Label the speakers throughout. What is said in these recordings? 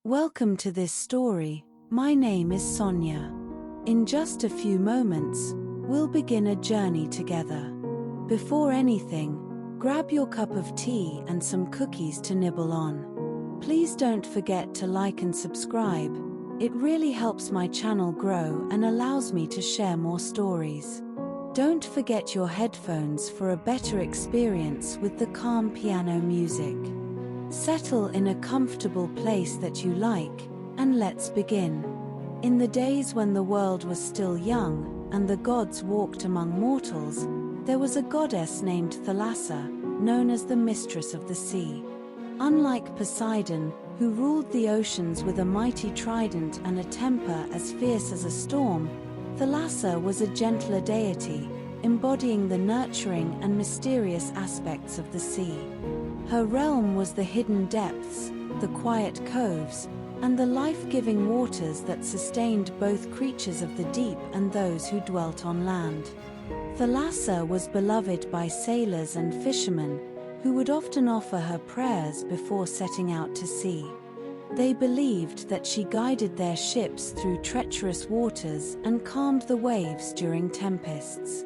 Speaker 1: Welcome to this story. My name is Sonia. In just a few moments, we'll begin a journey together. Before anything, grab your cup of tea and some cookies to nibble on. Please don't forget to like and subscribe. It really helps my channel grow and allows me to share more stories. Don't forget your headphones for a better experience with the calm piano music. Settle in a comfortable place that you like, and let's begin. In the days when the world was still young, and the gods walked among mortals, there was a goddess named Thalassa, known as the Mistress of the Sea. Unlike Poseidon, who ruled the oceans with a mighty trident and a temper as fierce as a storm, Thalassa was a gentler deity, embodying the nurturing and mysterious aspects of the sea. Her realm was the hidden depths, the quiet coves, and the life-giving waters that sustained both creatures of the deep and those who dwelt on land. Thalassa was beloved by sailors and fishermen, who would often offer her prayers before setting out to sea. They believed that she guided their ships through treacherous waters and calmed the waves during tempests.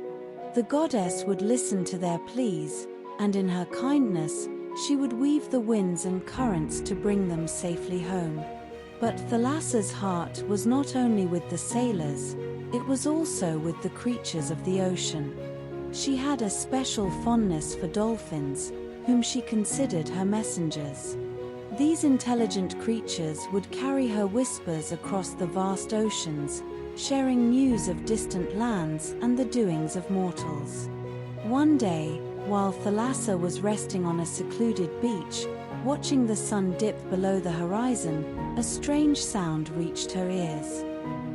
Speaker 1: The goddess would listen to their pleas, and in her kindness, she would weave the winds and currents to bring them safely home. But Thalassa's heart was not only with the sailors, it was also with the creatures of the ocean. She had a special fondness for dolphins, whom she considered her messengers. These intelligent creatures would carry her whispers across the vast oceans, sharing news of distant lands and the doings of mortals. One day, while Thalassa was resting on a secluded beach, watching the sun dip below the horizon, a strange sound reached her ears.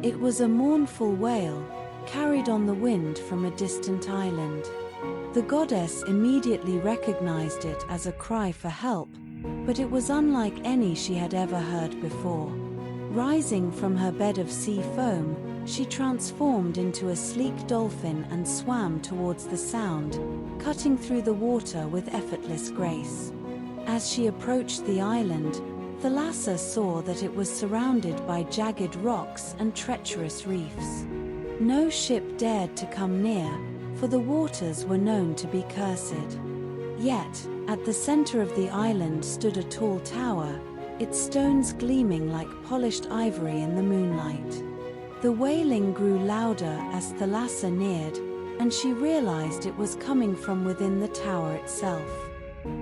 Speaker 1: It was a mournful wail, carried on the wind from a distant island. The goddess immediately recognized it as a cry for help, but it was unlike any she had ever heard before. Rising from her bed of sea foam, she transformed into a sleek dolphin and swam towards the sound, cutting through the water with effortless grace. As she approached the island, Thalassa saw that it was surrounded by jagged rocks and treacherous reefs. No ship dared to come near, for the waters were known to be cursed. Yet, at the center of the island stood a tall tower, its stones gleaming like polished ivory in the moonlight. The wailing grew louder as Thalassa neared, and she realized it was coming from within the tower itself.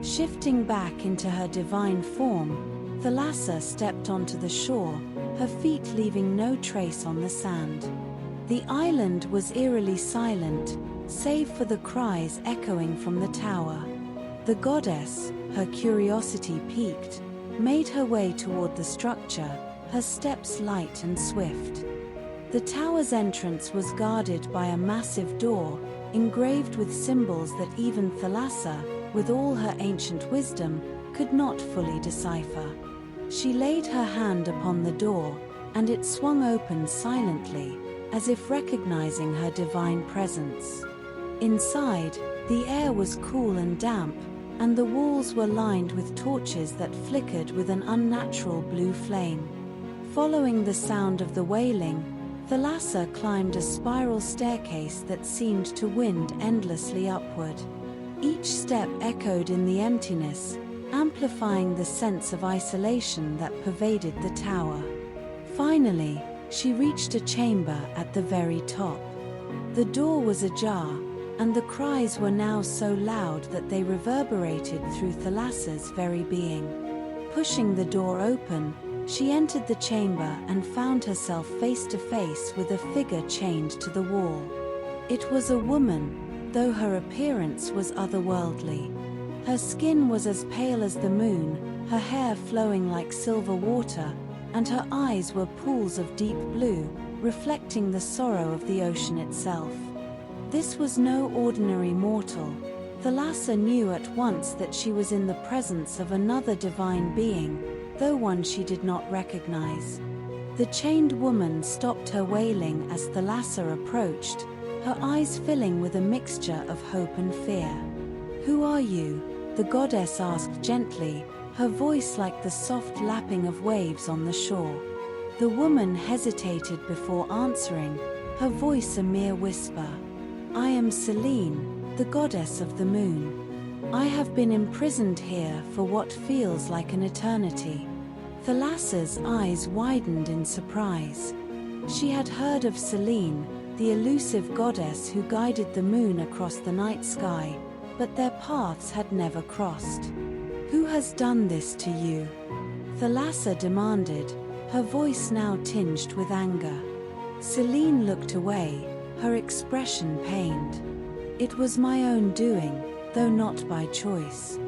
Speaker 1: Shifting back into her divine form, Thalassa stepped onto the shore, her feet leaving no trace on the sand. The island was eerily silent, save for the cries echoing from the tower. The goddess, her curiosity piqued, made her way toward the structure, her steps light and swift. The tower's entrance was guarded by a massive door, engraved with symbols that even Thalassa, with all her ancient wisdom, could not fully decipher. She laid her hand upon the door, and it swung open silently, as if recognizing her divine presence. Inside, the air was cool and damp, and the walls were lined with torches that flickered with an unnatural blue flame. Following the sound of the wailing, Thalassa climbed a spiral staircase that seemed to wind endlessly upward. Each step echoed in the emptiness, amplifying the sense of isolation that pervaded the tower. Finally, she reached a chamber at the very top. The door was ajar, and the cries were now so loud that they reverberated through Thalassa's very being. Pushing the door open, she entered the chamber and found herself face to face with a figure chained to the wall. It was a woman, though her appearance was otherworldly. Her skin was as pale as the moon, her hair flowing like silver water, and her eyes were pools of deep blue, reflecting the sorrow of the ocean itself. This was no ordinary mortal. Thalassa knew at once that she was in the presence of another divine being, though one she did not recognize. The chained woman stopped her wailing as Thalassa approached, her eyes filling with a mixture of hope and fear. "Who are you?" the goddess asked gently, her voice like the soft lapping of waves on the shore. The woman hesitated before answering, her voice a mere whisper. "I am Selene, the goddess of the moon. I have been imprisoned here for what feels like an eternity." Thalassa's eyes widened in surprise. She had heard of Selene, the elusive goddess who guided the moon across the night sky, but their paths had never crossed. "Who has done this to you?" Thalassa demanded, her voice now tinged with anger. Selene looked away, her expression pained. "It was my own doing, though not by choice.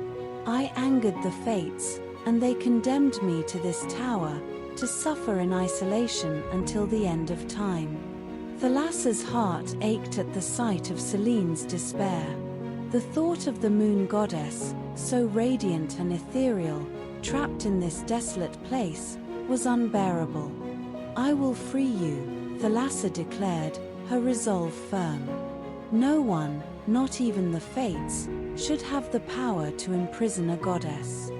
Speaker 1: I angered the fates, and they condemned me to this tower, to suffer in isolation until the end of time." Thalassa's heart ached at the sight of Selene's despair. The thought of the moon goddess, so radiant and ethereal, trapped in this desolate place, was unbearable. "I will free you," Thalassa declared, her resolve firm. No one, not even the fates, should have the power to imprison a goddess.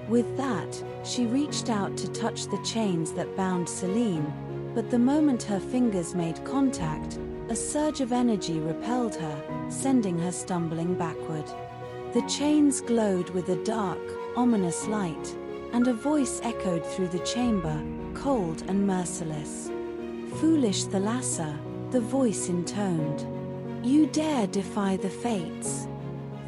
Speaker 1: With that, she reached out to touch the chains that bound Selene, but the moment her fingers made contact, a surge of energy repelled her, sending her stumbling backward. The chains glowed with a dark, ominous light, and a voice echoed through the chamber, cold and merciless. "Foolish Thalassa," the voice intoned. "You dare defy the fates."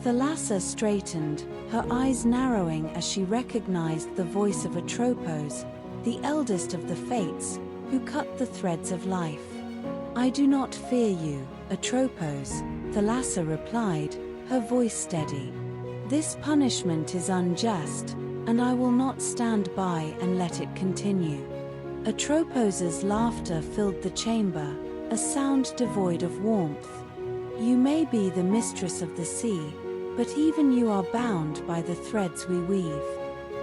Speaker 1: Thalassa straightened, her eyes narrowing as she recognized the voice of Atropos, the eldest of the fates, who cut the threads of life. "I do not fear you, Atropos," Thalassa replied, her voice steady. "This punishment is unjust, and I will not stand by and let it continue." Atropos's laughter filled the chamber, a sound devoid of warmth. "You may be the mistress of the sea, but even you are bound by the threads we weave.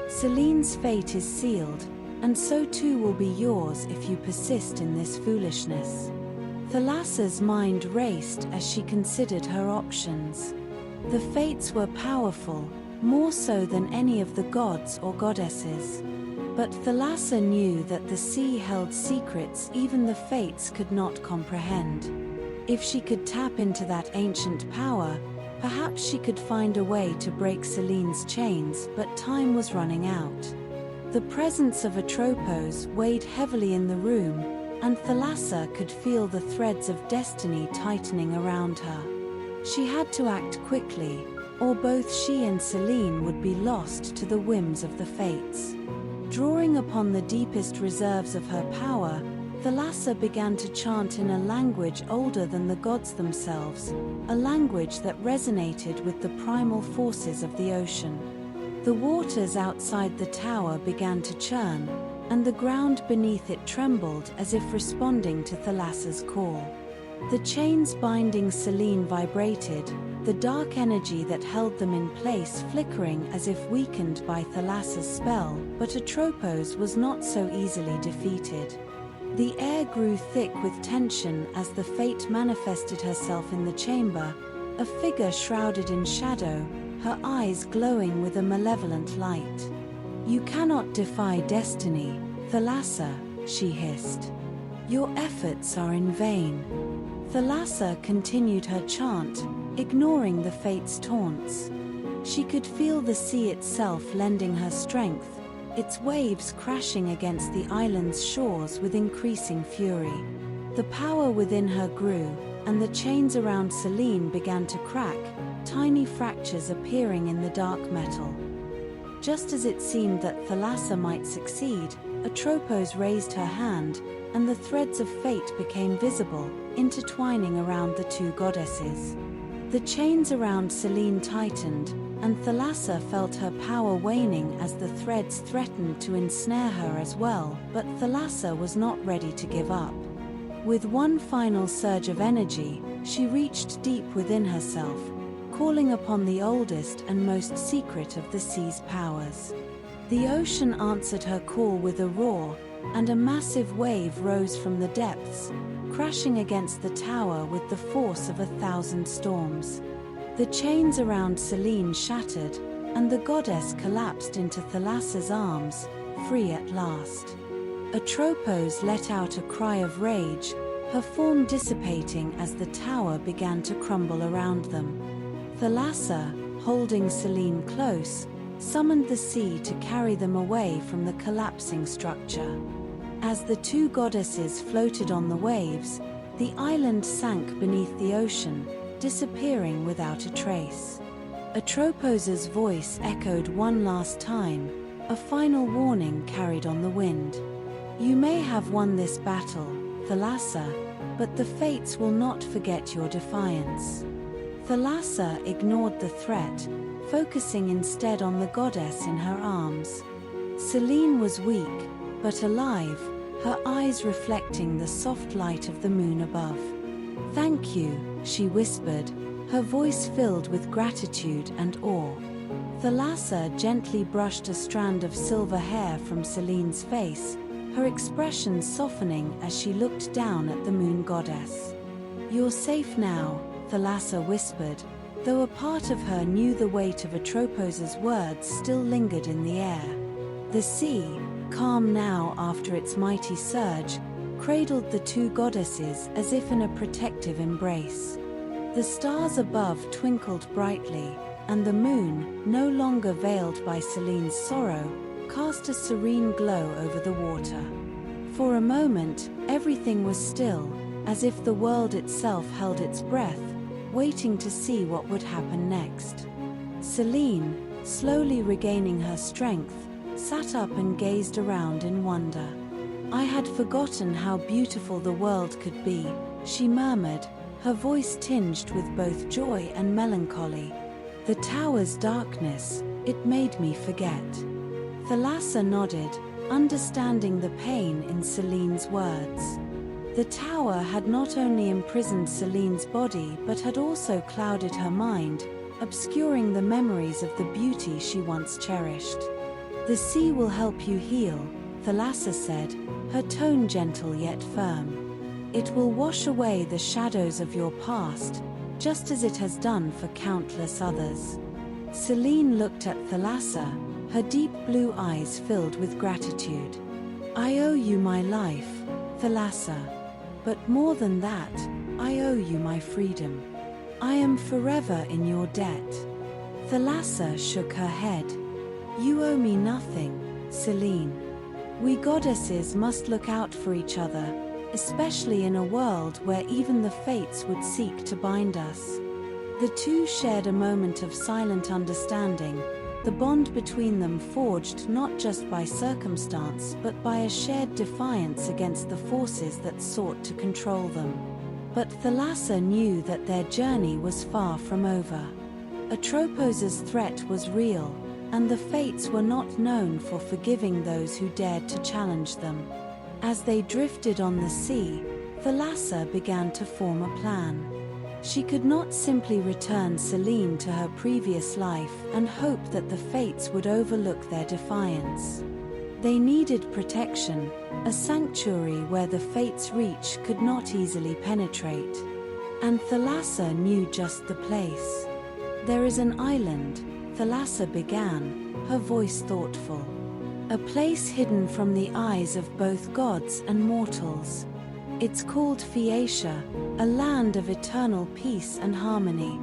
Speaker 1: Selene's fate is sealed, and so too will be yours if you persist in this foolishness." Thalassa's mind raced as she considered her options. The fates were powerful, more so than any of the gods or goddesses. But Thalassa knew that the sea held secrets even the fates could not comprehend. If she could tap into that ancient power, perhaps she could find a way to break Selene's chains, but time was running out. The presence of Atropos weighed heavily in the room, and Thalassa could feel the threads of destiny tightening around her. She had to act quickly, or both she and Selene would be lost to the whims of the fates. Drawing upon the deepest reserves of her power, Thalassa began to chant in a language older than the gods themselves, a language that resonated with the primal forces of the ocean. The waters outside the tower began to churn, and the ground beneath it trembled as if responding to Thalassa's call. The chains binding Selene vibrated, the dark energy that held them in place flickering as if weakened by Thalassa's spell, but Atropos was not so easily defeated. The air grew thick with tension as the fate manifested herself in the chamber, a figure shrouded in shadow, her eyes glowing with a malevolent light. "You cannot defy destiny, Thalassa," she hissed. "Your efforts are in vain." Thalassa continued her chant, ignoring the fate's taunts. She could feel the sea itself lending her strength, its waves crashing against the island's shores with increasing fury. The power within her grew, and the chains around Selene began to crack, tiny fractures appearing in the dark metal. Just as it seemed that Thalassa might succeed, Atropos raised her hand, and the threads of fate became visible, intertwining around the two goddesses. The chains around Selene tightened, and Thalassa felt her power waning as the threads threatened to ensnare her as well, but Thalassa was not ready to give up. With one final surge of energy, she reached deep within herself, calling upon the oldest and most secret of the sea's powers. The ocean answered her call with a roar, and a massive wave rose from the depths, crashing against the tower with the force of 1,000 storms. The chains around Selene shattered, and the goddess collapsed into Thalassa's arms, free at last. Atropos let out a cry of rage, her form dissipating as the tower began to crumble around them. Thalassa, holding Selene close, summoned the sea to carry them away from the collapsing structure. As the two goddesses floated on the waves, the island sank beneath the ocean, disappearing without a trace. Atropos's voice echoed one last time, a final warning carried on the wind. You may have won this battle, Thalassa, but the fates will not forget your defiance. Thalassa ignored the threat, focusing instead on the goddess in her arms. Selene was weak, but alive, her eyes reflecting the soft light of the moon above. "Thank you," she whispered, her voice filled with gratitude and awe. Thalassa gently brushed a strand of silver hair from Selene's face, her expression softening as she looked down at the moon goddess. "You're safe now," Thalassa whispered, though a part of her knew the weight of Atropos's words still lingered in the air. The sea, calm now after its mighty surge, cradled the two goddesses as if in a protective embrace. The stars above twinkled brightly, and the moon, no longer veiled by Selene's sorrow, cast a serene glow over the water. For a moment, everything was still, as if the world itself held its breath, waiting to see what would happen next. Selene, slowly regaining her strength, sat up and gazed around in wonder. "I had forgotten how beautiful the world could be," she murmured, her voice tinged with both joy and melancholy. "The tower's darkness, it made me forget." Thalassa nodded, understanding the pain in Selene's words. The tower had not only imprisoned Selene's body but had also clouded her mind, obscuring the memories of the beauty she once cherished. "The sea will help you heal," Thalassa said, her tone gentle yet firm. "It will wash away the shadows of your past, just as it has done for countless others." Selene looked at Thalassa, her deep blue eyes filled with gratitude. "I owe you my life, Thalassa. But more than that, I owe you my freedom. I am forever in your debt." Thalassa shook her head. "You owe me nothing, Selene. We goddesses must look out for each other, especially in a world where even the fates would seek to bind us." The two shared a moment of silent understanding, the bond between them forged not just by circumstance but by a shared defiance against the forces that sought to control them. But Thalassa knew that their journey was far from over. Atropos's threat was real, and the fates were not known for forgiving those who dared to challenge them. As they drifted on the sea, Thalassa began to form a plan. She could not simply return Selene to her previous life and hope that the fates would overlook their defiance. They needed protection, a sanctuary where the fates' reach could not easily penetrate. And Thalassa knew just the place. "There is an island," Thalassa began, her voice thoughtful. "A place hidden from the eyes of both gods and mortals. It's called Phaeacia, a land of eternal peace and harmony.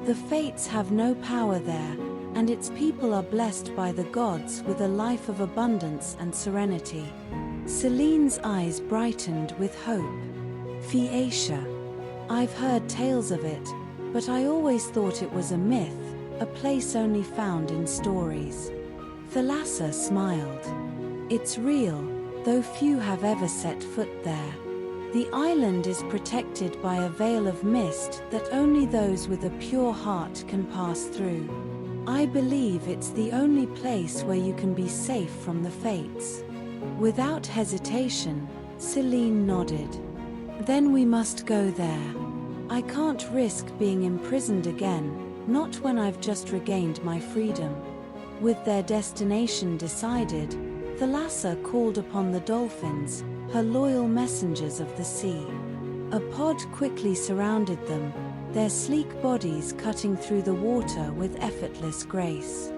Speaker 1: The fates have no power there, and its people are blessed by the gods with a life of abundance and serenity." Selene's eyes brightened with hope. "Phaeacia. I've heard tales of it, but I always thought it was a myth, a place only found in stories." Thalassa smiled. "It's real, though few have ever set foot there. The island is protected by a veil of mist that only those with a pure heart can pass through. I believe it's the only place where you can be safe from the fates." Without hesitation, Selene nodded. "Then we must go there. I can't risk being imprisoned again, not when I've just regained my freedom." With their destination decided, Thalassa called upon the dolphins, her loyal messengers of the sea. A pod quickly surrounded them, their sleek bodies cutting through the water with effortless grace.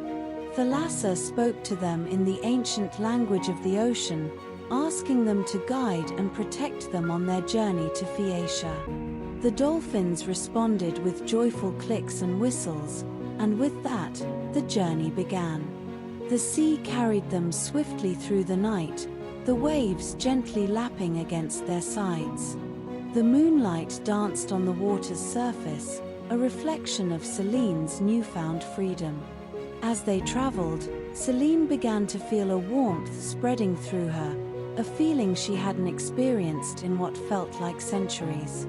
Speaker 1: Thalassa spoke to them in the ancient language of the ocean, asking them to guide and protect them on their journey to Phaeacia. The dolphins responded with joyful clicks and whistles, and with that, the journey began. The sea carried them swiftly through the night, the waves gently lapping against their sides. The moonlight danced on the water's surface, a reflection of Selene's newfound freedom. As they traveled, Selene began to feel a warmth spreading through her, a feeling she hadn't experienced in what felt like centuries.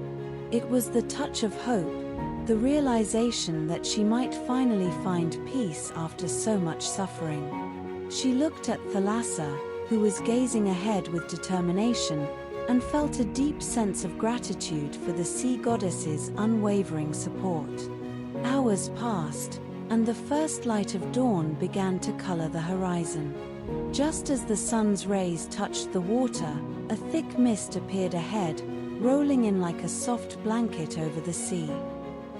Speaker 1: It was the touch of hope, the realization that she might finally find peace after so much suffering. She looked at Thalassa, who was gazing ahead with determination, and felt a deep sense of gratitude for the sea goddess's unwavering support. Hours passed, and the first light of dawn began to color the horizon. Just as the sun's rays touched the water, a thick mist appeared ahead, rolling in like a soft blanket over the sea.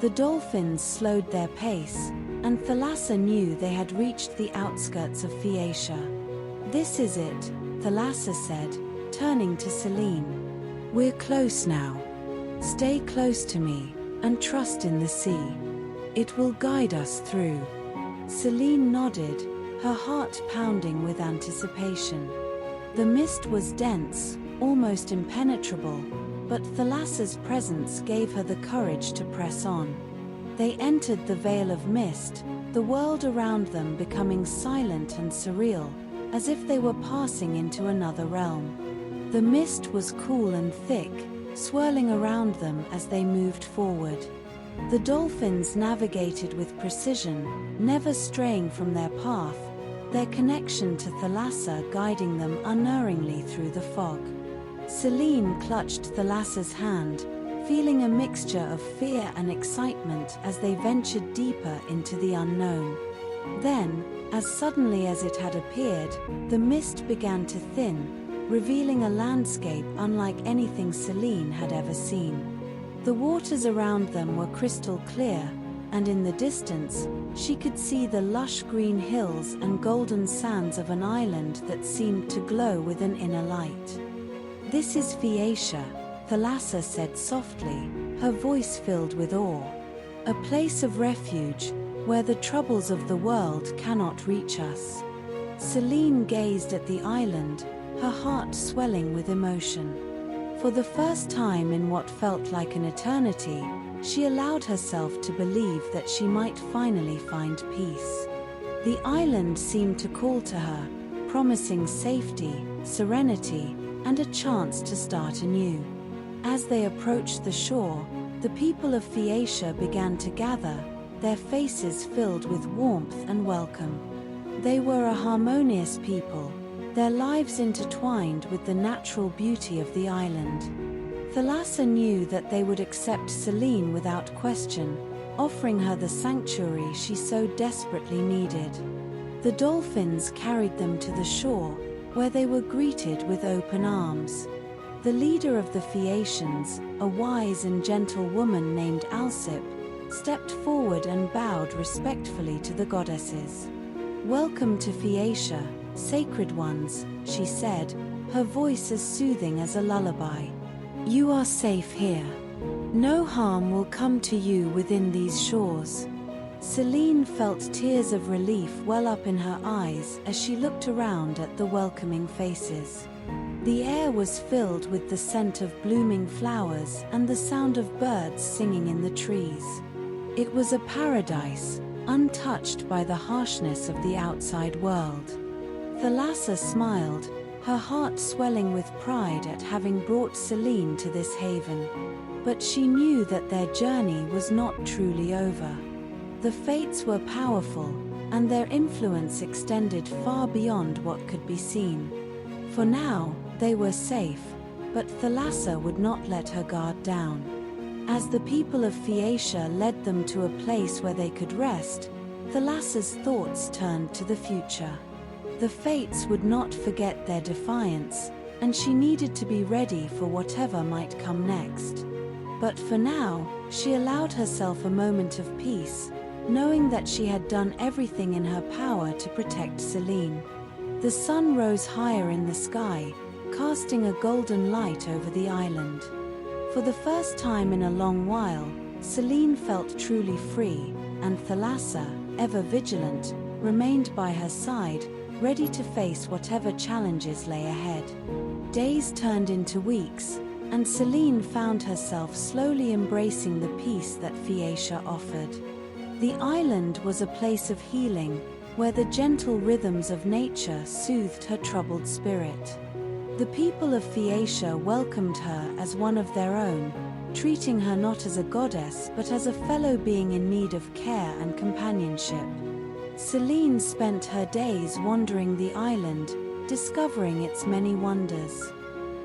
Speaker 1: The dolphins slowed their pace, and Thalassa knew they had reached the outskirts of Phaeacia. "This is it," Thalassa said, turning to Selene. "We're close now. Stay close to me, and trust in the sea. It will guide us through." Selene nodded, her heart pounding with anticipation. The mist was dense, almost impenetrable, but Thalassa's presence gave her the courage to press on. They entered the veil of mist, the world around them becoming silent and surreal, as if they were passing into another realm. The mist was cool and thick, swirling around them as they moved forward. The dolphins navigated with precision, never straying from their path, their connection to Thalassa guiding them unerringly through the fog. Selene clutched Thalassa's hand, feeling a mixture of fear and excitement as they ventured deeper into the unknown. Then, as suddenly as it had appeared, the mist began to thin, revealing a landscape unlike anything Selene had ever seen. The waters around them were crystal clear, and in the distance, she could see the lush green hills and golden sands of an island that seemed to glow with an inner light. "This is Phaeacia," Thalassa said softly, her voice filled with awe. "A place of refuge, where the troubles of the world cannot reach us." Selene gazed at the island, her heart swelling with emotion. For the first time in what felt like an eternity, she allowed herself to believe that she might finally find peace. The island seemed to call to her, promising safety, serenity, and a chance to start anew. As they approached the shore, the people of Phaeacia began to gather, their faces filled with warmth and welcome. They were a harmonious people, their lives intertwined with the natural beauty of the island. Thalassa knew that they would accept Selene without question, offering her the sanctuary she so desperately needed. The dolphins carried them to the shore, where they were greeted with open arms. The leader of the Phaeacians, a wise and gentle woman named Alcip, stepped forward and bowed respectfully to the goddesses. "Welcome to Phaeacia, sacred ones," she said, her voice as soothing as a lullaby. "You are safe here. No harm will come to you within these shores." Selene felt tears of relief well up in her eyes as she looked around at the welcoming faces. The air was filled with the scent of blooming flowers and the sound of birds singing in the trees. It was a paradise, untouched by the harshness of the outside world. Thalassa smiled, her heart swelling with pride at having brought Selene to this haven. But she knew that their journey was not truly over. The fates were powerful, and their influence extended far beyond what could be seen. For now, they were safe, but Thalassa would not let her guard down. As the people of Phaeacia led them to a place where they could rest, Thalassa's thoughts turned to the future. The fates would not forget their defiance, and she needed to be ready for whatever might come next. But for now, she allowed herself a moment of peace, knowing that she had done everything in her power to protect Selene. The sun rose higher in the sky, casting a golden light over the island. For the first time in a long while, Selene felt truly free, and Thalassa, ever vigilant, remained by her side, ready to face whatever challenges lay ahead. Days turned into weeks, and Selene found herself slowly embracing the peace that Phaeacia offered. The island was a place of healing, where the gentle rhythms of nature soothed her troubled spirit. The people of Phaeacia welcomed her as one of their own, treating her not as a goddess but as a fellow being in need of care and companionship. Selene spent her days wandering the island, discovering its many wonders.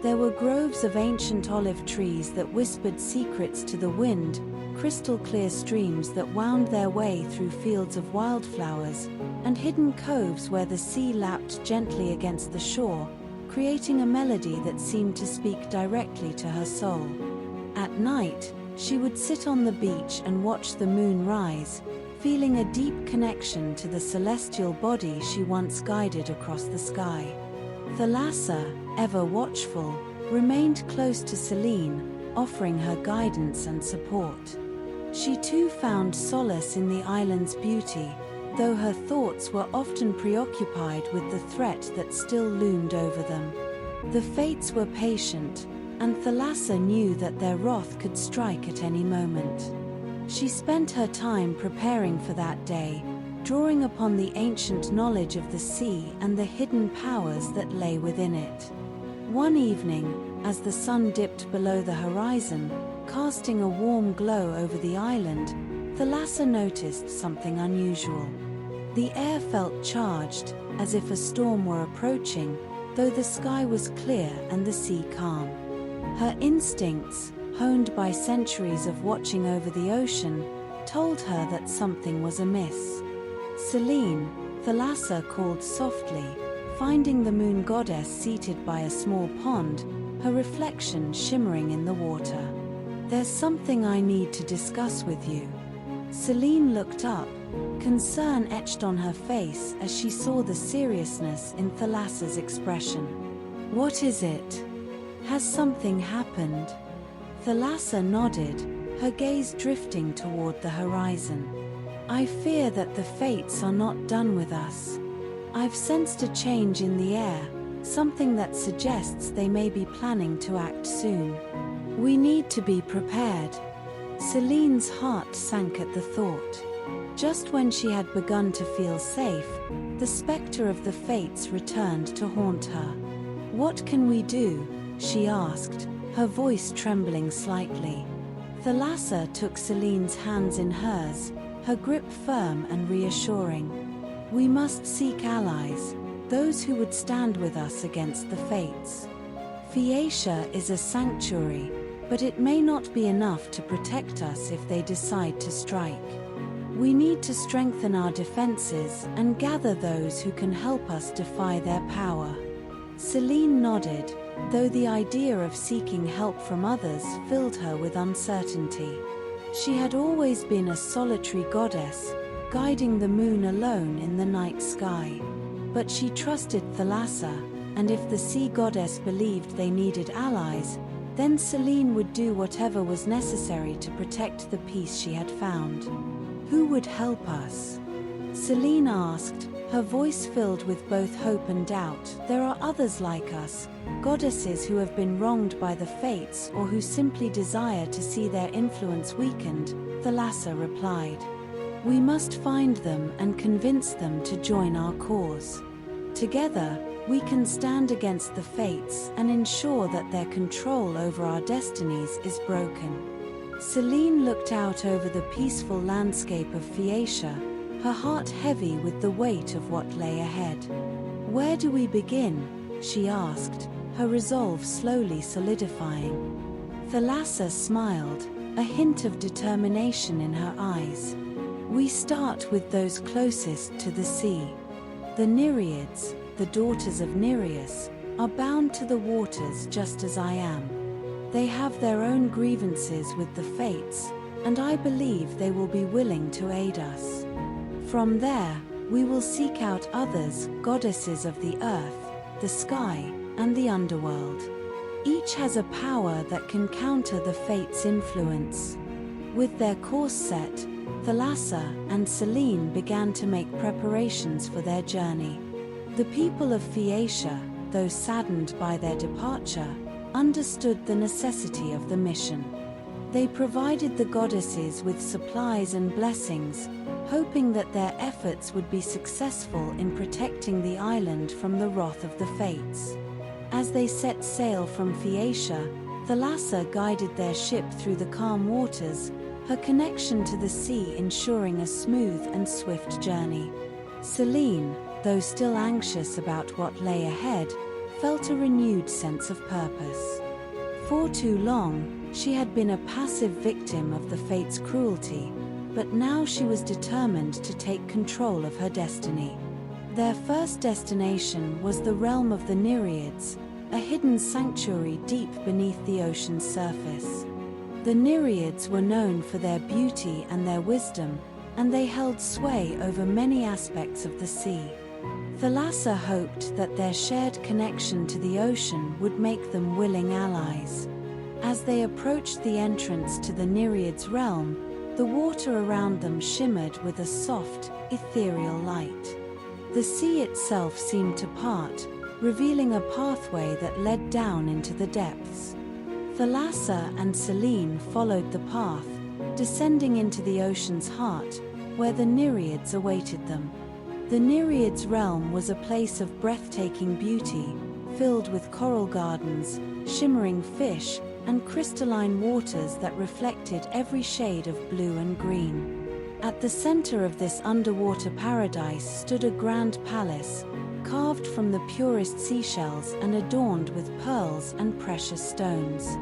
Speaker 1: There were groves of ancient olive trees that whispered secrets to the wind, crystal-clear streams that wound their way through fields of wildflowers, and hidden coves where the sea lapped gently against the shore, creating a melody that seemed to speak directly to her soul. At night, she would sit on the beach and watch the moon rise, feeling a deep connection to the celestial body she once guided across the sky. Thalassa, ever watchful, remained close to Selene, offering her guidance and support. She too found solace in the island's beauty, though her thoughts were often preoccupied with the threat that still loomed over them. The fates were patient, and Thalassa knew that their wrath could strike at any moment. She spent her time preparing for that day, drawing upon the ancient knowledge of the sea and the hidden powers that lay within it. One evening, as the sun dipped below the horizon, casting a warm glow over the island, Thalassa noticed something unusual. The air felt charged, as if a storm were approaching, though the sky was clear and the sea calm. Her instincts, honed by centuries of watching over the ocean, told her that something was amiss. Selene, Thalassa called softly, finding the moon goddess seated by a small pond, her reflection shimmering in the water. "There's something I need to discuss with you." Selene looked up, concern etched on her face as she saw the seriousness in Thalassa's expression. "What is it? Has something happened?" Thalassa nodded, her gaze drifting toward the horizon. "I fear that the fates are not done with us. I've sensed a change in the air, something that suggests they may be planning to act soon. We need to be prepared." Selene's heart sank at the thought. Just when she had begun to feel safe, the specter of the fates returned to haunt her. "What can we do?" she asked, her voice trembling slightly. Thalassa took Selene's hands in hers, her grip firm and reassuring. "We must seek allies, those who would stand with us against the fates. Phaeacia is a sanctuary, but it may not be enough to protect us if they decide to strike. We need to strengthen our defenses and gather those who can help us defy their power." Selene nodded, though the idea of seeking help from others filled her with uncertainty. She had always been a solitary goddess, guiding the moon alone in the night sky. But she trusted Thalassa, and if the sea goddess believed they needed allies, then Selene would do whatever was necessary to protect the peace she had found. "Who would help us?" Selene asked, her voice filled with both hope and doubt. "There are others like us, goddesses who have been wronged by the fates or who simply desire to see their influence weakened," Thalassa replied. "We must find them and convince them to join our cause. Together, we can stand against the fates and ensure that their control over our destinies is broken." Selene looked out over the peaceful landscape of Phaeacia, her heart heavy with the weight of what lay ahead. "Where do we begin?" she asked, her resolve slowly solidifying. Thalassa smiled, a hint of determination in her eyes. "We start with those closest to the sea. The Nereids, the daughters of Nereus, are bound to the waters just as I am. They have their own grievances with the fates, and I believe they will be willing to aid us. From there, we will seek out others, goddesses of the earth, the sky, and the underworld. Each has a power that can counter the fates' influence. With their course set, Thalassa and Selene began to make preparations for their journey. The people of Phaeacia, though saddened by their departure, understood the necessity of the mission. They provided the goddesses with supplies and blessings, hoping that their efforts would be successful in protecting the island from the wrath of the fates. As they set sail from Phaeacia, Thalassa guided their ship through the calm waters, her connection to the sea ensuring a smooth and swift journey. Selene, though still anxious about what lay ahead, felt a renewed sense of purpose. For too long, she had been a passive victim of the fates' cruelty, but now she was determined to take control of her destiny. Their first destination was the realm of the Nereids, a hidden sanctuary deep beneath the ocean's surface. The Nereids were known for their beauty and their wisdom, and they held sway over many aspects of the sea. Thalassa hoped that their shared connection to the ocean would make them willing allies. As they approached the entrance to the Nereids' realm, the water around them shimmered with a soft, ethereal light. The sea itself seemed to part, revealing a pathway that led down into the depths. Thalassa and Selene followed the path, descending into the ocean's heart, where the Nereids awaited them. The Nereids' realm was a place of breathtaking beauty, filled with coral gardens, shimmering fish, and crystalline waters that reflected every shade of blue and green. At the center of this underwater paradise stood a grand palace, carved from the purest seashells and adorned with pearls and precious stones.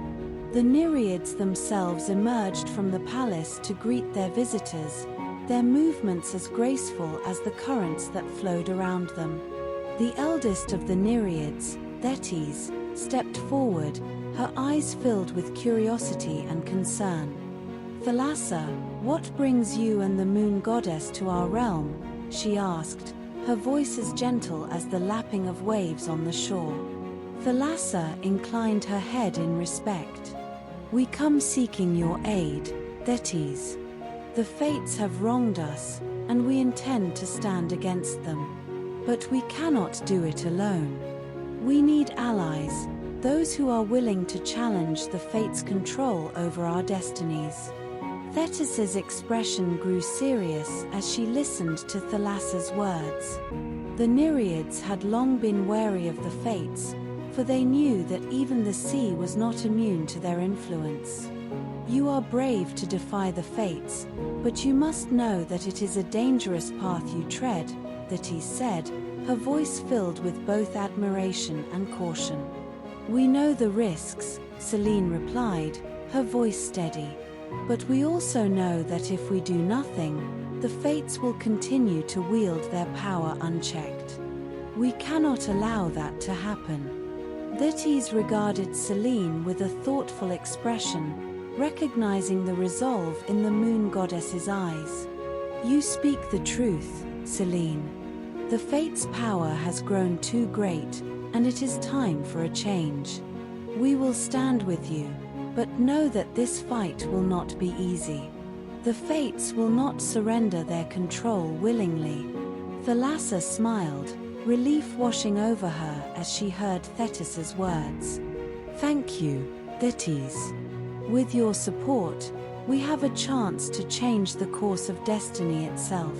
Speaker 1: The Nereids themselves emerged from the palace to greet their visitors, their movements as graceful as the currents that flowed around them. The eldest of the Nereids, Thetis, stepped forward, her eyes filled with curiosity and concern. "Thalassa, what brings you and the moon goddess to our realm?" she asked, her voice as gentle as the lapping of waves on the shore. Thalassa inclined her head in respect. "We come seeking your aid, Thetis. The fates have wronged us, and we intend to stand against them. But we cannot do it alone. We need allies, those who are willing to challenge the fates' control over our destinies." Thetis's expression grew serious as she listened to Thalassa's words. The Nereids had long been wary of the fates, for they knew that even the sea was not immune to their influence. "You are brave to defy the fates, but you must know that it is a dangerous path you tread," Thetis said, her voice filled with both admiration and caution. "We know the risks," Selene replied, her voice steady. "But we also know that if we do nothing, the fates will continue to wield their power unchecked. We cannot allow that to happen." Thetis regarded Selene with a thoughtful expression, recognizing the resolve in the moon goddess's eyes. "You speak the truth, Selene. The fates' power has grown too great, and it is time for a change. We will stand with you, but know that this fight will not be easy. The fates will not surrender their control willingly." Thalassa smiled, relief washing over her as she heard Thetis's words. "Thank you, Thetis. With your support, we have a chance to change the course of destiny itself."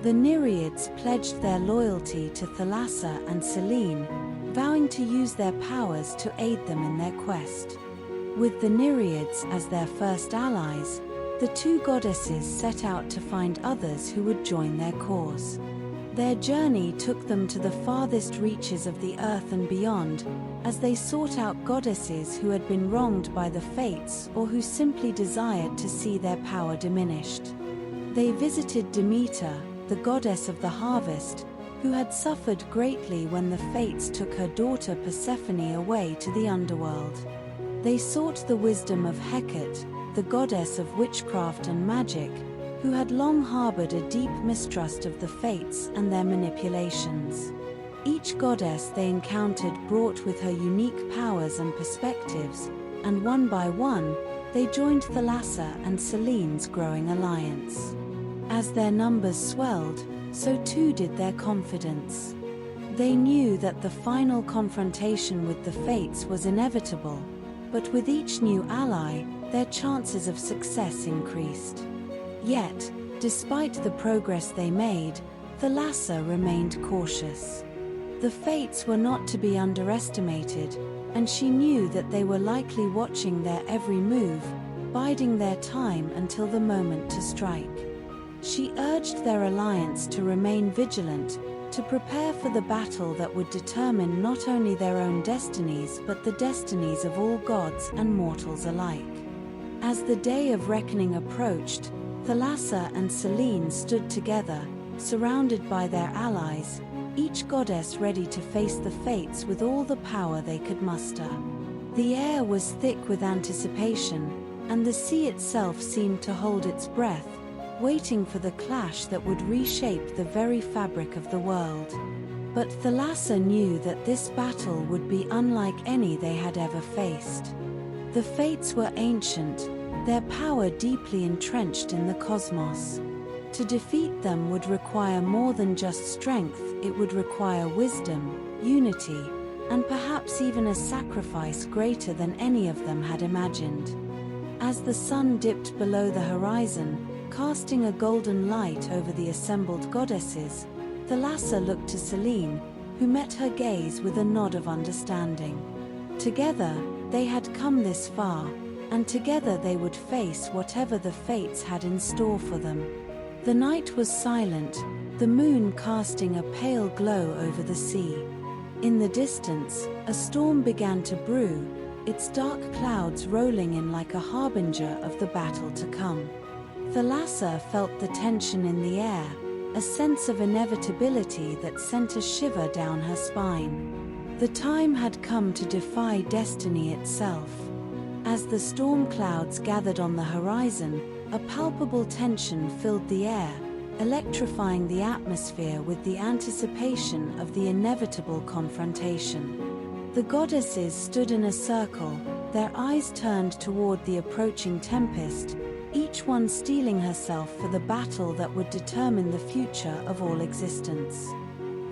Speaker 1: The Nereids pledged their loyalty to Thalassa and Selene, vowing to use their powers to aid them in their quest. With the Nereids as their first allies, the two goddesses set out to find others who would join their cause. Their journey took them to the farthest reaches of the earth and beyond, as they sought out goddesses who had been wronged by the fates or who simply desired to see their power diminished. They visited Demeter, the goddess of the harvest, who had suffered greatly when the fates took her daughter Persephone away to the underworld. They sought the wisdom of Hecate, the goddess of witchcraft and magic, who had long harbored a deep mistrust of the fates and their manipulations. Each goddess they encountered brought with her unique powers and perspectives, and one by one, they joined Thalassa and Selene's growing alliance. As their numbers swelled, so too did their confidence. They knew that the final confrontation with the fates was inevitable, but with each new ally, their chances of success increased. Yet, despite the progress they made, Thalassa remained cautious. The fates were not to be underestimated, and she knew that they were likely watching their every move, biding their time until the moment to strike. She urged their alliance to remain vigilant, to prepare for the battle that would determine not only their own destinies but the destinies of all gods and mortals alike. As the day of reckoning approached, Thalassa and Selene stood together, surrounded by their allies, each goddess ready to face the fates with all the power they could muster. The air was thick with anticipation, and the sea itself seemed to hold its breath, waiting for the clash that would reshape the very fabric of the world. But Thalassa knew that this battle would be unlike any they had ever faced. The fates were ancient, their power deeply entrenched in the cosmos. To defeat them would require more than just strength, it would require wisdom, unity, and perhaps even a sacrifice greater than any of them had imagined. As the sun dipped below the horizon, casting a golden light over the assembled goddesses, Thalassa looked to Selene, who met her gaze with a nod of understanding. Together, they had come this far, and together they would face whatever the fates had in store for them. The night was silent, the moon casting a pale glow over the sea. In the distance, a storm began to brew, its dark clouds rolling in like a harbinger of the battle to come. Thalassa felt the tension in the air, a sense of inevitability that sent a shiver down her spine. The time had come to defy destiny itself. As the storm clouds gathered on the horizon, a palpable tension filled the air, electrifying the atmosphere with the anticipation of the inevitable confrontation. The goddesses stood in a circle, their eyes turned toward the approaching tempest, each one steeling herself for the battle that would determine the future of all existence.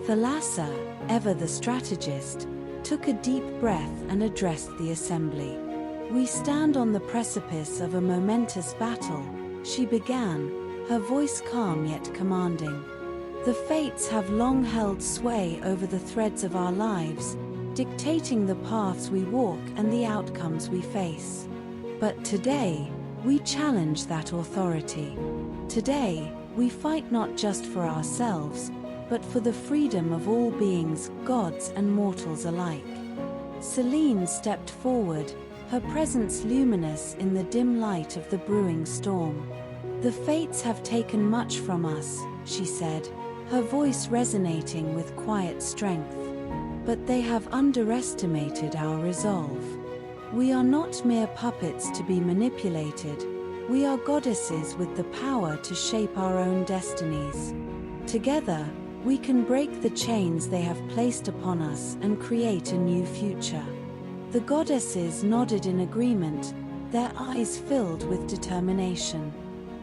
Speaker 1: Thalassa, ever the strategist, took a deep breath and addressed the assembly. "We stand on the precipice of a momentous battle," she began, her voice calm yet commanding. "The fates have long held sway over the threads of our lives, dictating the paths we walk and the outcomes we face. But today, we challenge that authority. Today, we fight not just for ourselves, but for the freedom of all beings, gods and mortals alike." Selene stepped forward, her presence luminous in the dim light of the brewing storm. "The fates have taken much from us," she said, her voice resonating with quiet strength. "But they have underestimated our resolve. We are not mere puppets to be manipulated, we are goddesses with the power to shape our own destinies. Together, we can break the chains they have placed upon us and create a new future." The goddesses nodded in agreement, their eyes filled with determination.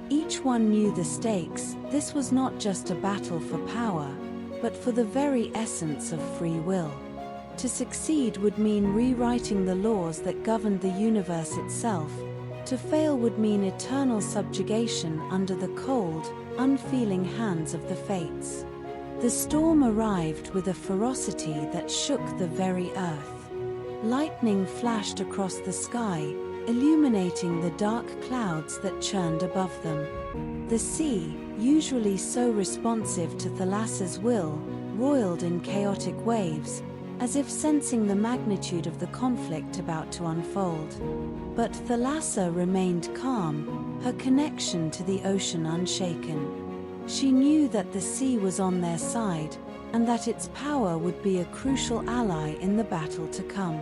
Speaker 1: Each one knew the stakes. This was not just a battle for power, but for the very essence of free will. To succeed would mean rewriting the laws that governed the universe itself. To fail would mean eternal subjugation under the cold, unfeeling hands of the fates. The storm arrived with a ferocity that shook the very earth. Lightning flashed across the sky, illuminating the dark clouds that churned above them. The sea, usually so responsive to Thalassa's will, roiled in chaotic waves, as if sensing the magnitude of the conflict about to unfold. But Thalassa remained calm, her connection to the ocean unshaken. She knew that the sea was on their side, and that its power would be a crucial ally in the battle to come.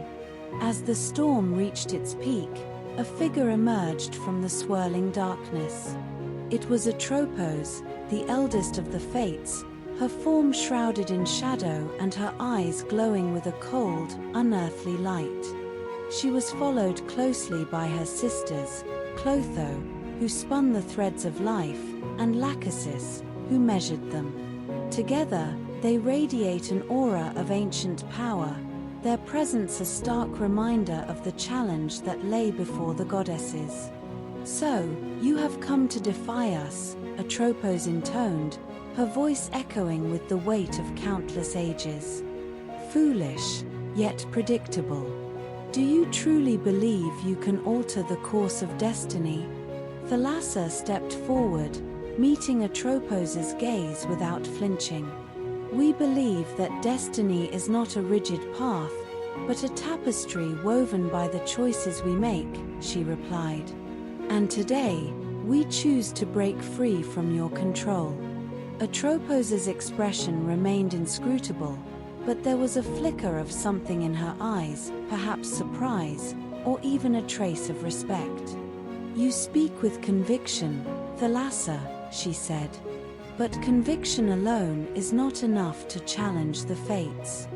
Speaker 1: As the storm reached its peak, a figure emerged from the swirling darkness. It was Atropos, the eldest of the Fates, her form shrouded in shadow and her eyes glowing with a cold, unearthly light. She was followed closely by her sisters, Clotho, who spun the threads of life, and Lachesis, who measured them. Together, they radiate an aura of ancient power, their presence a stark reminder of the challenge that lay before the goddesses. "So, you have come to defy us," Atropos intoned, her voice echoing with the weight of countless ages. "Foolish, yet predictable. Do you truly believe you can alter the course of destiny?" Thalassa stepped forward, meeting Atropos's gaze without flinching. "We believe that destiny is not a rigid path, but a tapestry woven by the choices we make," she replied. "And today, we choose to break free from your control." Atropos's expression remained inscrutable, but there was a flicker of something in her eyes, perhaps surprise, or even a trace of respect. "You speak with conviction, Thalassa," she said. "But conviction alone is not enough to challenge the fates."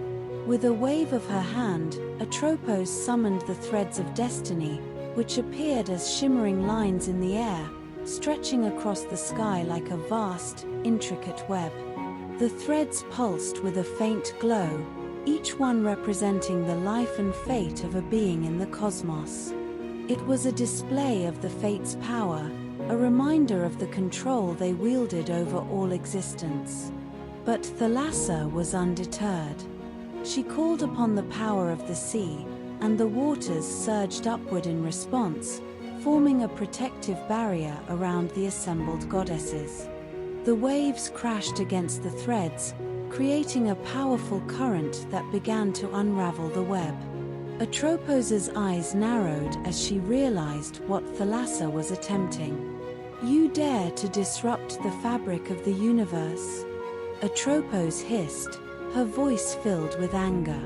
Speaker 1: With a wave of her hand, Atropos summoned the threads of destiny, which appeared as shimmering lines in the air, stretching across the sky like a vast, intricate web. The threads pulsed with a faint glow, each one representing the life and fate of a being in the cosmos. It was a display of the fates' power, a reminder of the control they wielded over all existence. But Thalassa was undeterred. She called upon the power of the sea, and the waters surged upward in response, forming a protective barrier around the assembled goddesses. The waves crashed against the threads, creating a powerful current that began to unravel the web. Atropos's eyes narrowed as she realized what Thalassa was attempting. "You dare to disrupt the fabric of the universe?" Atropos hissed, her voice filled with anger.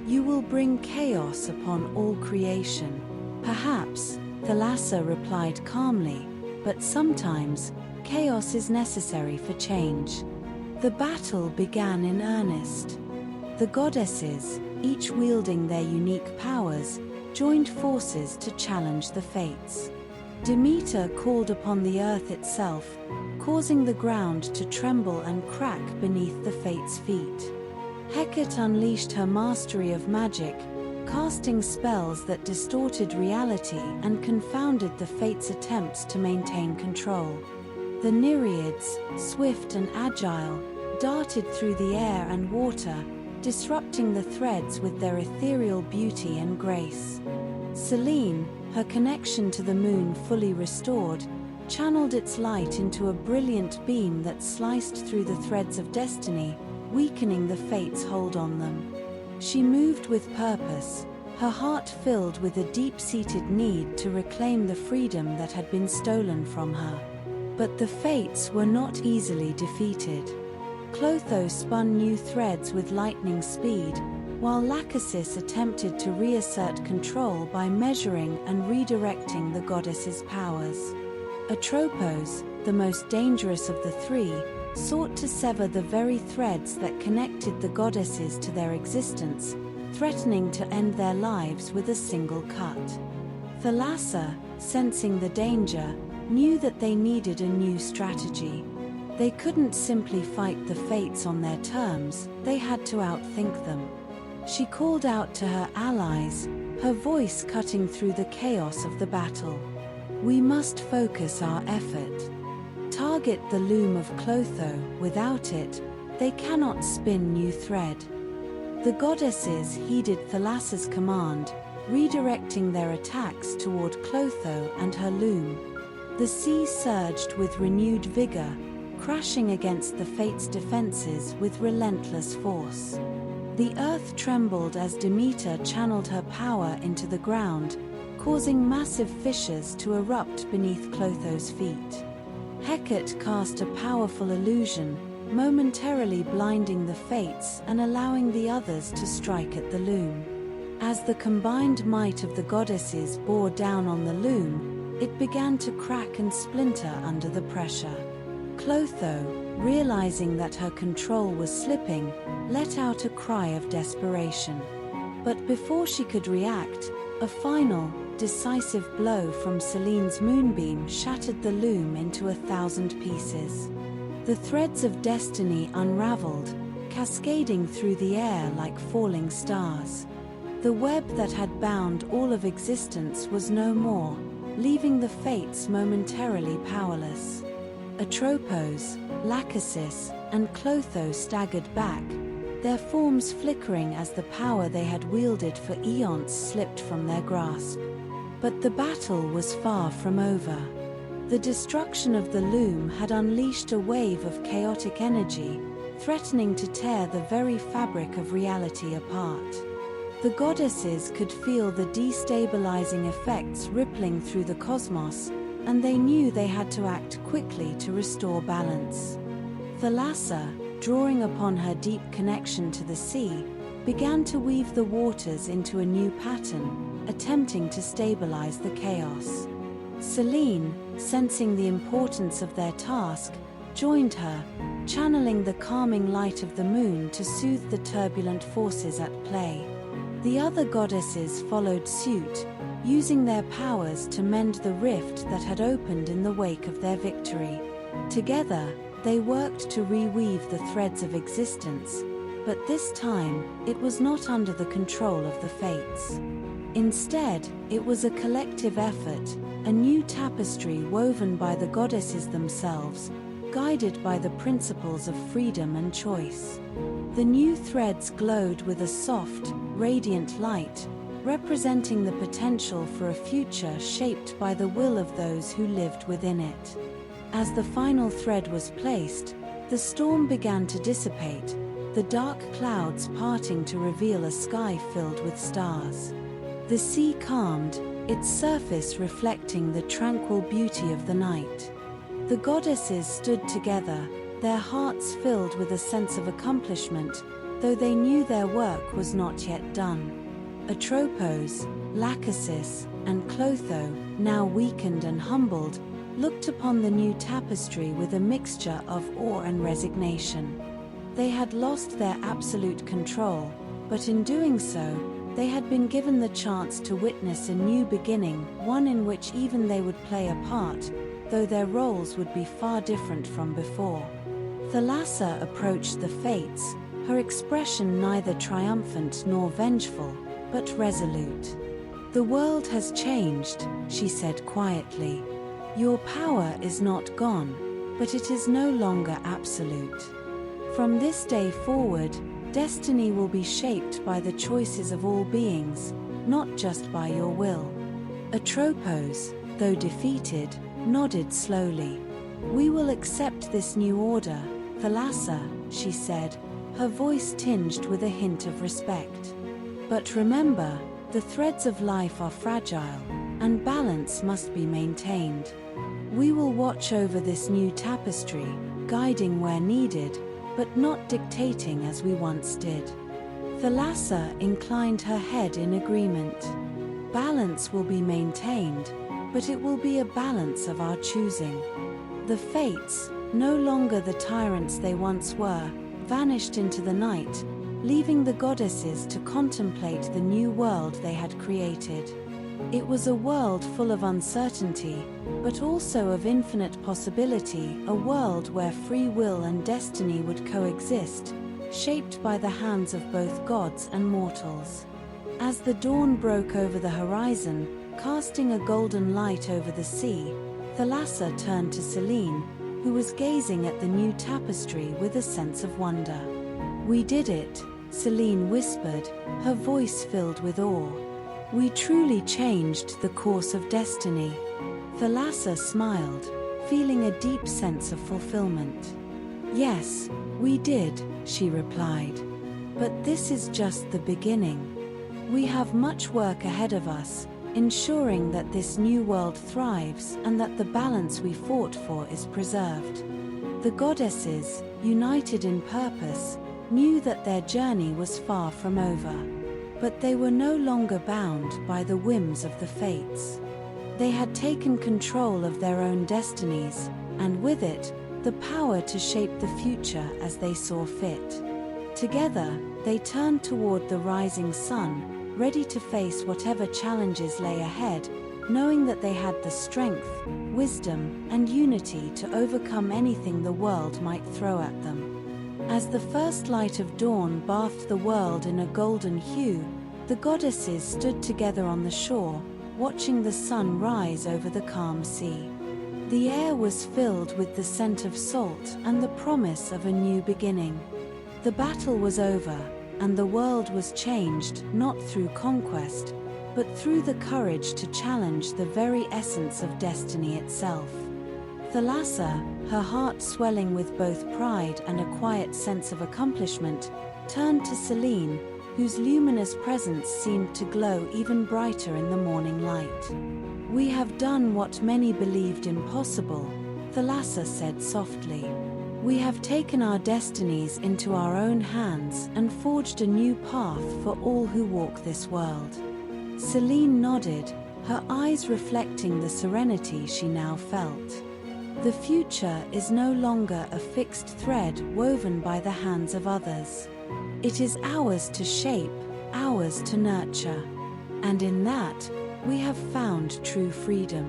Speaker 1: "You will bring chaos upon all creation." "Perhaps," Thalassa replied calmly, "but sometimes, chaos is necessary for change." The battle began in earnest. The goddesses, each wielding their unique powers, joined forces to challenge the fates. Demeter called upon the earth itself, causing the ground to tremble and crack beneath the fates' feet. Hecate unleashed her mastery of magic, casting spells that distorted reality and confounded the fates' attempts to maintain control. The Nereids, swift and agile, darted through the air and water, disrupting the threads with their ethereal beauty and grace. Selene, her connection to the moon fully restored, channeled its light into a brilliant beam that sliced through the threads of destiny, weakening the fates' hold on them. She moved with purpose, her heart filled with a deep-seated need to reclaim the freedom that had been stolen from her. But the fates were not easily defeated. Clotho spun new threads with lightning speed, while Lachesis attempted to reassert control by measuring and redirecting the goddess's powers. Atropos, the most dangerous of the three, sought to sever the very threads that connected the goddesses to their existence, threatening to end their lives with a single cut. Thalassa, sensing the danger, knew that they needed a new strategy. They couldn't simply fight the fates on their terms, they had to outthink them. She called out to her allies, her voice cutting through the chaos of the battle. "We must focus our effort. Target the loom of Clotho, without it, they cannot spin new thread." The goddesses heeded Thalassa's command, redirecting their attacks toward Clotho and her loom. The sea surged with renewed vigor, crashing against the fates' defenses with relentless force. The earth trembled as Demeter channeled her power into the ground, causing massive fissures to erupt beneath Clotho's feet. Hecate cast a powerful illusion, momentarily blinding the fates and allowing the others to strike at the loom. As the combined might of the goddesses bore down on the loom, it began to crack and splinter under the pressure. Clotho, realizing that her control was slipping, let out a cry of desperation. But before she could react, a final, decisive blow from Selene's moonbeam shattered the loom into 1,000 pieces. The threads of destiny unraveled, cascading through the air like falling stars. The web that had bound all of existence was no more, leaving the fates momentarily powerless. Atropos, Lachesis, and Clotho staggered back, their forms flickering as the power they had wielded for eons slipped from their grasp. But the battle was far from over. The destruction of the loom had unleashed a wave of chaotic energy, threatening to tear the very fabric of reality apart. The goddesses could feel the destabilizing effects rippling through the cosmos, and they knew they had to act quickly to restore balance. Thalassa, drawing upon her deep connection to the sea, began to weave the waters into a new pattern, attempting to stabilize the chaos. Selene, sensing the importance of their task, joined her, channeling the calming light of the moon to soothe the turbulent forces at play. The other goddesses followed suit, using their powers to mend the rift that had opened in the wake of their victory. Together, they worked to reweave the threads of existence, but this time, it was not under the control of the fates. Instead, it was a collective effort, a new tapestry woven by the goddesses themselves, guided by the principles of freedom and choice. The new threads glowed with a soft, radiant light, representing the potential for a future shaped by the will of those who lived within it. As the final thread was placed, the storm began to dissipate, the dark clouds parting to reveal a sky filled with stars. The sea calmed, its surface reflecting the tranquil beauty of the night. The goddesses stood together, their hearts filled with a sense of accomplishment, though they knew their work was not yet done. Atropos, Lachesis, and Clotho, now weakened and humbled, looked upon the new tapestry with a mixture of awe and resignation. They had lost their absolute control, but in doing so, they had been given the chance to witness a new beginning, one in which even they would play a part, though their roles would be far different from before. Thalassa approached the fates, her expression neither triumphant nor vengeful, but resolute. "The world has changed," she said quietly. "Your power is not gone, but it is no longer absolute. From this day forward, destiny will be shaped by the choices of all beings, not just by your will." Atropos, though defeated, nodded slowly. "We will accept this new order, Thalassa," she said, her voice tinged with a hint of respect. "But remember, the threads of life are fragile, and balance must be maintained. We will watch over this new tapestry, guiding where needed, but not dictating as we once did." Thalassa inclined her head in agreement. "Balance will be maintained, but it will be a balance of our choosing." The fates, no longer the tyrants they once were, vanished into the night, leaving the goddesses to contemplate the new world they had created. It was a world full of uncertainty, but also of infinite possibility, a world where free will and destiny would coexist, shaped by the hands of both gods and mortals. As the dawn broke over the horizon, casting a golden light over the sea, Thalassa turned to Selene, who was gazing at the new tapestry with a sense of wonder. "We did it," Selene whispered, her voice filled with awe. "We truly changed the course of destiny." Thalassa smiled, feeling a deep sense of fulfillment. "Yes, we did," she replied. "But this is just the beginning. We have much work ahead of us, ensuring that this new world thrives and that the balance we fought for is preserved." The goddesses, united in purpose, knew that their journey was far from over. But they were no longer bound by the whims of the fates. They had taken control of their own destinies, and with it, the power to shape the future as they saw fit. Together, they turned toward the rising sun, ready to face whatever challenges lay ahead, knowing that they had the strength, wisdom, and unity to overcome anything the world might throw at them. As the first light of dawn bathed the world in a golden hue, the goddesses stood together on the shore, watching the sun rise over the calm sea. The air was filled with the scent of salt and the promise of a new beginning. The battle was over, and the world was changed not through conquest, but through the courage to challenge the very essence of destiny itself. Thalassa, her heart swelling with both pride and a quiet sense of accomplishment, turned to Selene, whose luminous presence seemed to glow even brighter in the morning light. "We have done what many believed impossible," Thalassa said softly. "We have taken our destinies into our own hands and forged a new path for all who walk this world." Selene nodded, her eyes reflecting the serenity she now felt. The future is no longer a fixed thread woven by the hands of others. It is ours to shape, ours to nurture. And in that, we have found true freedom.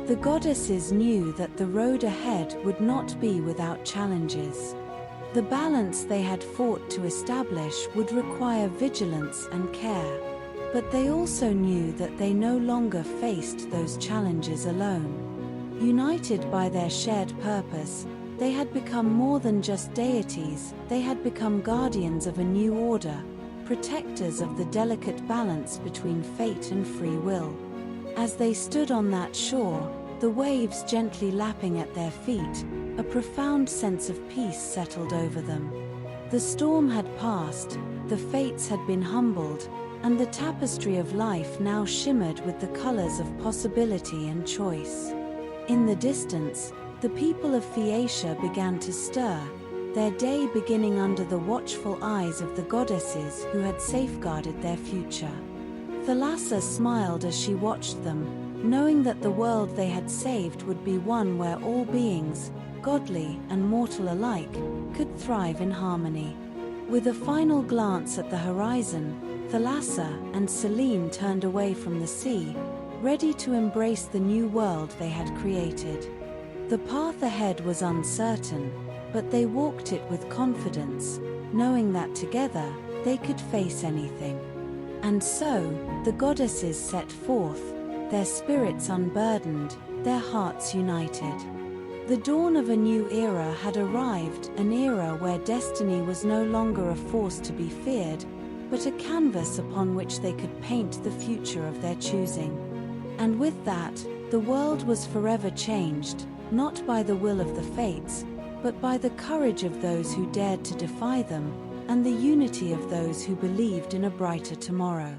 Speaker 1: The goddesses knew that the road ahead would not be without challenges. The balance they had fought to establish would require vigilance and care. But they also knew that they no longer faced those challenges alone. United by their shared purpose, they had become more than just deities, they had become guardians of a new order, protectors of the delicate balance between fate and free will. As they stood on that shore, the waves gently lapping at their feet, a profound sense of peace settled over them. The storm had passed, the fates had been humbled, and the tapestry of life now shimmered with the colors of possibility and choice. In the distance, the people of Phaeacia began to stir, their day beginning under the watchful eyes of the goddesses who had safeguarded their future. Thalassa smiled as she watched them, knowing that the world they had saved would be one where all beings, godly and mortal alike, could thrive in harmony. With a final glance at the horizon, Thalassa and Selene turned away from the sea, ready to embrace the new world they had created. The path ahead was uncertain, but they walked it with confidence, knowing that together they could face anything. And so, the goddesses set forth, their spirits unburdened, their hearts united. The dawn of a new era had arrived, an era where destiny was no longer a force to be feared, but a canvas upon which they could paint the future of their choosing. And with that, the world was forever changed, not by the will of the fates, but by the courage of those who dared to defy them, and the unity of those who believed in a brighter tomorrow.